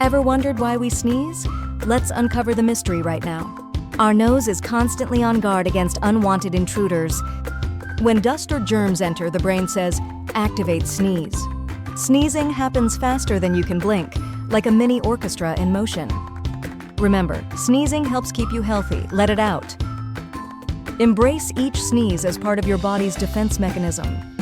Ever wondered why we sneeze? Let's uncover the mystery right now. Our nose is constantly on guard against unwanted intruders. When dust or germs enter, the brain says, "Activate sneeze." Sneezing happens faster than you can blink, like a mini orchestra in motion. Remember, sneezing helps keep you healthy. Let it out. Embrace each sneeze as part of your body's defense mechanism.